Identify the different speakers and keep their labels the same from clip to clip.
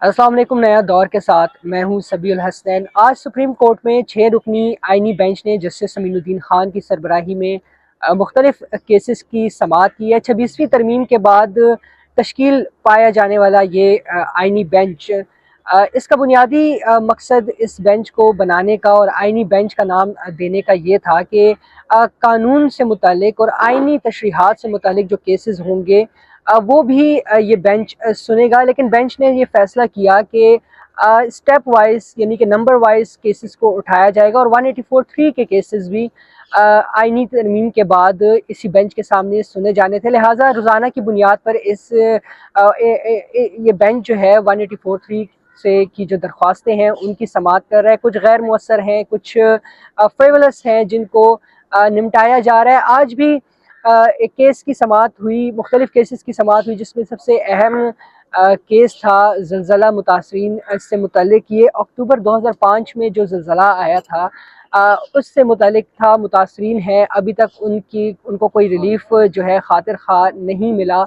Speaker 1: अस्सलाम वालेकुम। नया दौर के साथ मैं हूं सबीउल हसनैन। आज सुप्रीम कोर्ट में 6 रुकनी आइनी बेंच ने जस्टिस अमीनुद्दीन खान की सरबराही में मुख्तलिफ केसेस की समाअत की है। 26वीं तरमीम के बाद तश्कील पाया जाने वाला ये आइनी बेंच, इसका बुनियादी मकसद इस बेंच को बनाने का और आइनी बेंच का नाम देने का ये था कि कानून से मुतालिक और आइनी तशरीहात से मुतालिक जो केसेस होंगे वो भी ये बेंच सुनेगा। लेकिन बेंच ने ये फैसला किया कि स्टेप वाइज यानी कि नंबर वाइज केसेस को उठाया जाएगा और 184(3) के केसेस भी आइनी तरमीम के बाद इसी बेंच के सामने सुने जाने थे। लिहाजा रोज़ाना की बुनियाद पर ये बेंच जो है 184(3) से की जो दरख्वास्तें हैं उनकी समाअत कर रहा है। कुछ गैर मुअस्सर हैं, कुछ फ्रिवलस हैं जिनको निपटाया जा रहा है। आज भी एक केस की समाअत हुई, मुख्तलिफ केसेस की समाअत हुई, जिसमें सबसे अहम केस था ज़लज़ला मुतासरीन से मुतल्लिक। ये अक्टूबर 2005 में जो ज़लज़ला आया था उससे मुतल्लिक था। मुतासरीन हैं, अभी तक उनको कोई रिलीफ जो है खातिर खा नहीं मिला।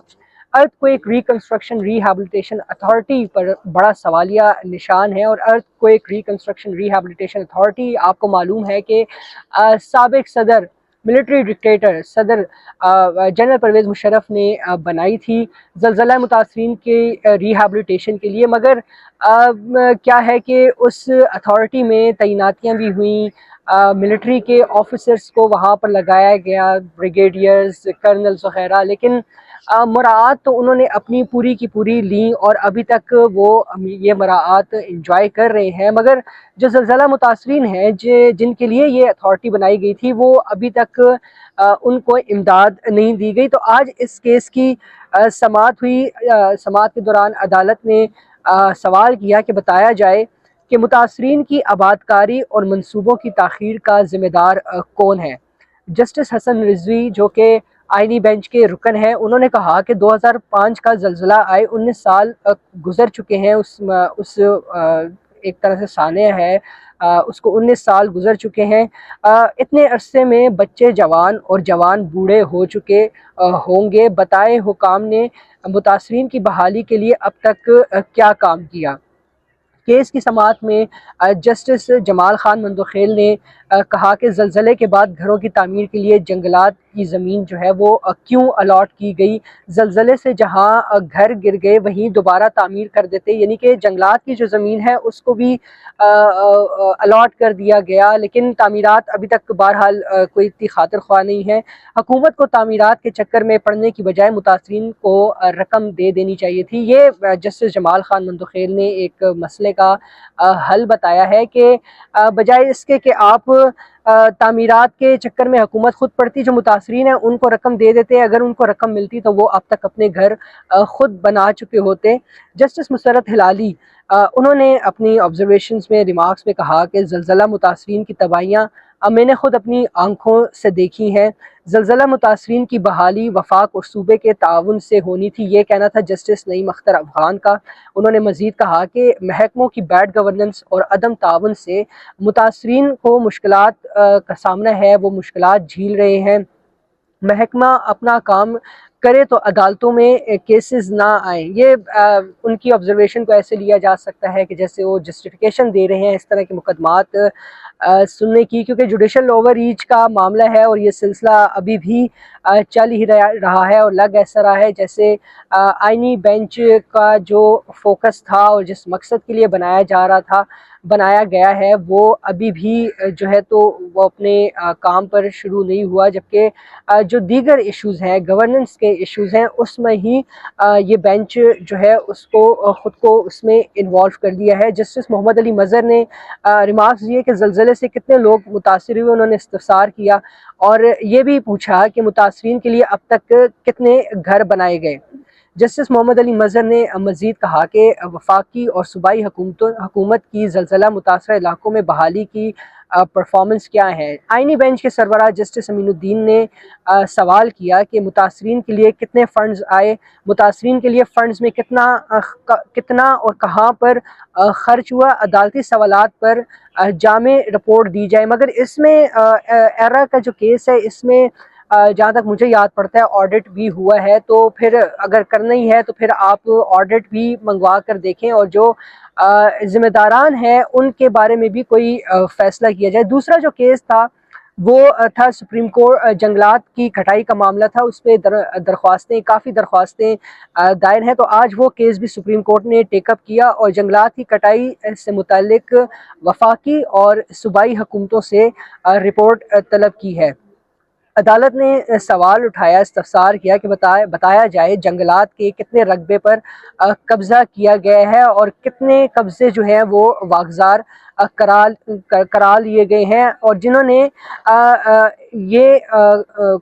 Speaker 1: अर्थक्वेक रिकंस्ट्रक्शन रिहैबिलिटेशन अथॉरिटी पर बड़ा सवालिया निशान है। और अर्थक्वेक रिकंस्ट्रक्शन रिहैबिलिटेशन अथॉरिटी, आपको मालूम है कि साबिक सदर मिलिट्री डिक्टेटर सदर जनरल परवेज़ मुशर्रफ ने बनाई थी ज़लज़ला मुतासरीन के रिहैबिलिटेशन के लिए। मगर क्या है कि उस अथॉरिटी में तैनातियाँ भी हुई, मिलिट्री के ऑफिसर्स को वहाँ पर लगाया गया, ब्रिगेडियर्स, कर्नल्स वगैरह, लेकिन मराआत तो उन्होंने अपनी पूरी की पूरी ली और अभी तक वो ये मराआत इंजॉय कर रहे हैं। मगर जो ज़लज़ला मुतासरीन हैं जिनके लिए ये अथॉरिटी बनाई गई थी, वो अभी तक उनको इमदाद नहीं दी गई। तो आज इस केस की समाअत हुई। समाअत के दौरान अदालत ने सवाल किया कि बताया जाए कि मुतासरीन की आबादकारी और मंसूबों की ताख़ीर का ज़िम्मेदार कौन है। जस्टिस हसन रिजवी जो कि आइनी बेंच के रुकन हैं, उन्होंने कहा कि 2005 का ज़लज़ला आए 19 साल गुजर चुके हैं। उस एक तरह से सानिया है, उसको 19 साल गुजर चुके हैं। इतने अरसे में बच्चे जवान और जवान बूढ़े हो चुके होंगे। बताए हुकाम ने मुतासरीन की बहाली के लिए अब तक क्या काम किया। केस की समाअत में जस्टिस जमाल खान मंदोखेल ने कहा कि ज़लज़ले के बाद घरों की तामीर के लिए जंगलात की ज़मीन जो है वो क्यों अलॉट की गई। ज़लज़ले से जहां घर गिर गए वहीं दोबारा तामीर कर देते, यानी कि जंगलात की जो ज़मीन है उसको भी अलॉट कर दिया गया। लेकिन तामीरात अभी तक बहरहाल कोई इतनी खातिर ख्वाह नहीं है। हुकूमत को तामीरात के चक्कर में पड़ने की बजाय मुतासरीन को रकम दे देनी चाहिए थी। ये जस्टिस जमाल खान मंदोखेल ने एक मसले का हल बताया है कि बजाय इसके कि आप तामीरात के चक्कर में हुकूमत खुद पड़ती, जो मुतासरीन है उनको रकम दे देते। अगर उनको रकम मिलती तो वो अब तक अपने घर खुद बना चुके होते। जस्टिस मुसर्रत हिलाली, उन्होंने अपनी ऑब्जर्वेशंस में, रिमार्क्स में कहा कि ज़लज़ला मुतासरीन की तबाहियाँ मैंने खुद अपनी आंखों से देखी हैं। ज़लज़ला मुतासरीन की बहाली वफाक और सूबे के ताउन से होनी थी, ये कहना था जस्टिस नईम अख्तर अफ़गान का। उन्होंने मज़ीद कहा कि महकमों की बैड गवर्नेंस और अदम ताउन से मुतासरीन को मुश्किलात का सामना है, वो मुश्किलात झेल रहे हैं। महकमा अपना काम करे तो अदालतों में केसेस ना आए। ये उनकी ऑब्जर्वेशन को ऐसे लिया जा सकता है कि जैसे वो जस्टिफिकेशन दे रहे हैं इस तरह के मुकदमात सुनने की, क्योंकि जुडिशल ओवर रीच का मामला है और ये सिलसिला अभी भी चल ही रहा है। और लग ऐसा रहा है जैसे आइनी बेंच का जो फोकस था और जिस मकसद के लिए बनाया गया है वो अभी भी जो है तो वो अपने काम पर शुरू नहीं हुआ। जबकि जो दीगर इश्यूज़ हैं, गवर्नेंस के इश्यूज़ हैं, उसमें ही ये बेंच जो है उसको ख़ुद को उसमें इन्वॉल्व कर दिया है। जस्टिस मोहम्मद अली मज़हर ने रिमार्क्स दिए कि ज़लज़ले से कितने लोग मुतासिर हुए, उन्होंने इस्तफ़सार किया और ये भी पूछा कि मुतासरीन के लिए अब तक कितने घर बनाए गए। जस्टिस मोहम्मद अली मज़हर ने मज़ीद कहा कि वफाकी और सूबाई हुकूमत की ज़लज़ला मुतासर इलाकों में बहाली की परफॉर्मेंस क्या है। आइनी बेंच के सरबराह जस्टिस अमीनुद्दीन ने सवाल किया कि मुतासरीन के लिए कितने फ़ंड्स आए, मुतासरीन के लिए फ़ंड्स में कितना और कहाँ पर ख़र्च हुआ। अदालती सवालात पर जामे रिपोर्ट दी जाए। मगर इसमें एरा का जो केस है, इसमें جہاں تک مجھے یاد پڑتا ہے آڈٹ بھی ہوا ہے، تو پھر اگر کرنا ہی ہے تو پھر آپ آڈٹ بھی منگوا کر دیکھیں اور جو ذمہ داران ہیں ان کے بارے میں بھی کوئی فیصلہ کیا جائے۔ دوسرا جو کیس تھا وہ تھا سپریم کورٹ، جنگلات کی کٹائی کا معاملہ تھا، اس پہ کافی درخواستیں دائر ہیں، تو آج وہ کیس بھی سپریم کورٹ نے ٹیک اپ کیا اور جنگلات کی کٹائی سے متعلق وفاقی اور صوبائی حکومتوں سے رپورٹ طلب کی ہے۔ عدالت نے سوال اٹھایا، استفسار کیا کہ بتایا جائے جنگلات کے کتنے رقبے پر قبضہ کیا گیا ہے اور کتنے قبضے جو ہیں وہ واگزار کرا لیے گئے ہیں، اور جنہوں نے یہ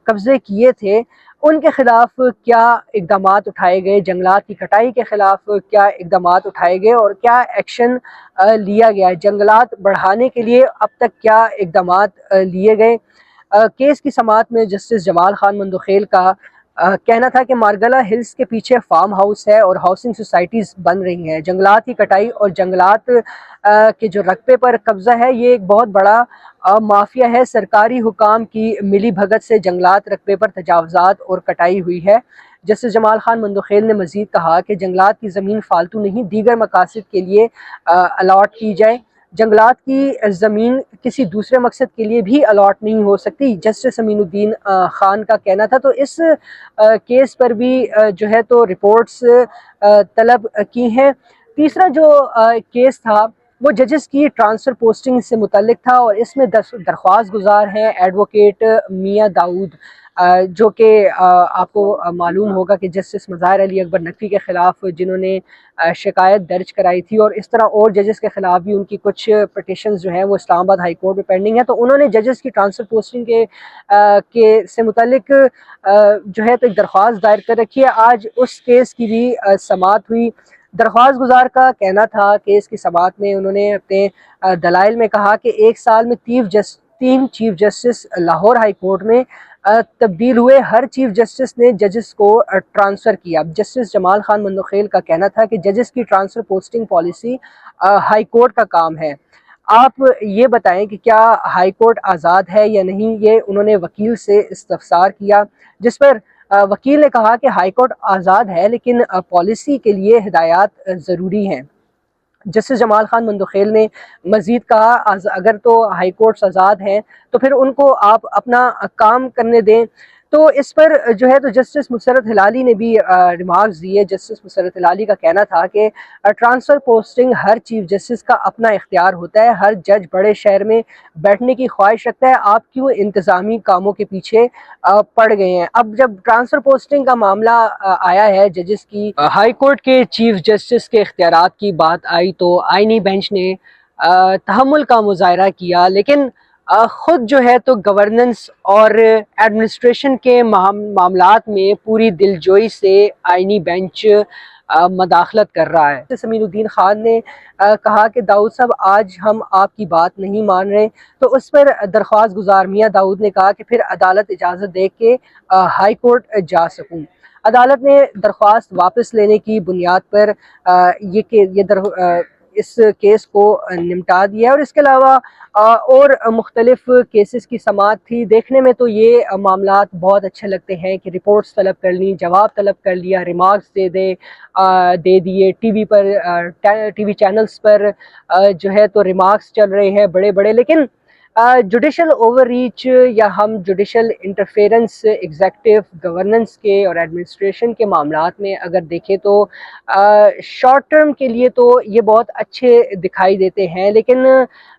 Speaker 1: قبضے کیے تھے ان کے خلاف کیا اقدامات اٹھائے گئے، جنگلات کی کٹائی کے خلاف کیا اقدامات اٹھائے گئے اور کیا ایکشن لیا گیا ہے، جنگلات بڑھانے کے لیے اب تک کیا اقدامات لیے گئے۔ کیس کی سماعت میں جسٹس جمال خان مندوخیل کا کہنا تھا کہ مارگلہ ہلز کے پیچھے فارم ہاؤس ہے اور ہاؤسنگ سوسائٹیز بن رہی ہیں، جنگلات کی کٹائی اور جنگلات کے جو رقبے پر قبضہ ہے یہ ایک بہت بڑا مافیا ہے، سرکاری حکام کی ملی بھگت سے جنگلات رقبے پر تجاوزات اور کٹائی ہوئی ہے۔ جسٹس جمال خان مندوخیل نے مزید کہا کہ جنگلات کی زمین فالتو نہیں، دیگر مقاصد کے لیے الاٹ کی جائے، جنگلات کی زمین کسی دوسرے مقصد کے لیے بھی الاٹ نہیں ہو سکتی، جسٹس امین الدین خان کا کہنا تھا۔ تو اس کیس پر بھی جو ہے تو رپورٹس طلب کی ہیں۔ تیسرا جو کیس تھا وہ ججز کی ٹرانسفر پوسٹنگ سے متعلق تھا اور اس میں درخواست گزار ہیں ایڈوکیٹ میاں داؤد، جو کہ آپ کو معلوم ہوگا کہ جسٹس مظاہر علی اکبر نقوی کے خلاف جنہوں نے شکایت درج کرائی تھی، اور اس طرح اور ججز کے خلاف بھی ان کی کچھ پٹیشنز جو ہیں وہ اسلام آباد ہائی کورٹ میں پینڈنگ ہیں، تو انہوں نے ججز کی ٹرانسفر پوسٹنگ کے سے متعلق جو ہے تو ایک درخواست دائر کر رکھی ہے۔ آج اس کیس کی بھی سماعت ہوئی۔ درخواست گزار کا کہنا تھا کیس کی سماعت میں، انہوں نے اپنے دلائل میں کہا کہ ایک سال میں 3 chief justice Lahore high court میں تبدیل ہوئے، ہر چیف جسٹس نے ججز کو ٹرانسفر کیا۔ جسٹس جمال خان مندوخیل کا کہنا تھا کہ ججز کی transfer posting policy high court کا کام ہے، آپ یہ بتائیں کہ کیا ہائی کورٹ آزاد ہے یا نہیں، یہ انہوں نے وکیل سے استفسار کیا، جس پر وکیل نے کہا کہ ہائی کورٹ آزاد ہے لیکن پالیسی کے لیے ہدایات ضروری ہیں۔ جسٹس جمال خان مندوخیل نے مزید کہا اگر تو ہائی کورٹس آزاد ہیں تو پھر ان کو آپ اپنا کام کرنے دیں۔ تو اس پر جو ہے تو جسٹس مسرت ہلالی نے بھی ریمارکس دیے۔ جسٹس مسرت ہلالی کا کہنا تھا کہ ٹرانسفر پوسٹنگ ہر چیف جسٹس کا اپنا اختیار ہوتا ہے، ہر جج بڑے شہر میں بیٹھنے کی خواہش رکھتا ہے، آپ کیوں انتظامی کاموں کے پیچھے پڑ گئے ہیں۔ اب جب ٹرانسفر پوسٹنگ کا معاملہ آیا ہے ججز کی ہائی کورٹ کے چیف جسٹس کے اختیارات کی بات آئی تو آئینی بینچ نے تحمل کا مظاہرہ کیا، لیکن خود جو ہے تو گورننس اور ایڈمنسٹریشن کے معاملات میں پوری دلجوئی سے آئینی بینچ مداخلت کر رہا ہے۔ امین الدین خان نے کہا کہ داؤد صاحب آج ہم آپ کی بات نہیں مان رہے، تو اس پر درخواست گزار میاں داؤد نے کہا کہ پھر عدالت اجازت دے کے ہائی کورٹ جا سکوں۔ عدالت نے درخواست واپس لینے کی بنیاد پر اس کیس کو نمٹا دیا ہے، اور اس کے علاوہ اور مختلف کیسز کی سماعت تھی۔ دیکھنے میں تو یہ معاملات بہت اچھے لگتے ہیں کہ رپورٹس طلب کر لیں، جواب طلب کر لیا، ریمارکس دے دیے، ٹی وی چینلز پر جو ہے تو ریمارکس چل رہے ہیں بڑے بڑے، لیکن جوڈیشل اوور ریچ یا ہم جوڈیشل انٹرفیرنس ایگزیکٹو گورننس کے اور ایڈمنسٹریشن کے معاملات میں اگر دیکھیں تو شارٹ ٹرم کے لیے تو یہ بہت اچھے دکھائی دیتے ہیں، لیکن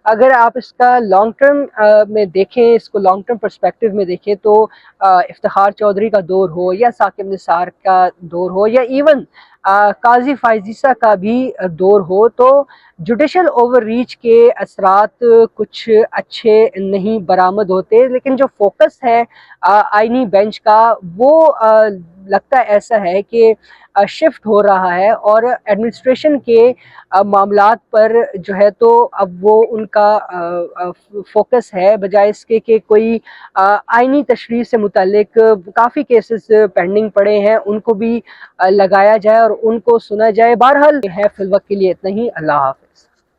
Speaker 1: اگر آپ اس کا لانگ ٹرم میں دیکھیں، اس کو لانگ ٹرم پرسپیکٹو میں دیکھیں تو افتخار چودھری کا دور ہو یا ثاقب نثار کا دور ہو یا ایون قاضی فائزیسا کا بھی دور ہو، تو جوڈیشل اوور ریچ کے اثرات کچھ اچھے نہیں برآمد ہوتے، لیکن جو فوکس ہے آئینی بینچ کا وہ لگتا ایسا ہے کہ شفٹ ہو رہا ہے، اور ایڈمنسٹریشن کے معاملات پر جو ہے تو اب وہ ان کا فوکس ہے، بجائے اس کے کہ کوئی آئینی تشریح سے متعلق کافی کیسز پینڈنگ پڑے ہیں ان کو بھی لگایا جائے اور ان کو سنا جائے۔ بہرحال ہے فی الوقت کے لیے اتنا ہی۔ اللہ حافظ۔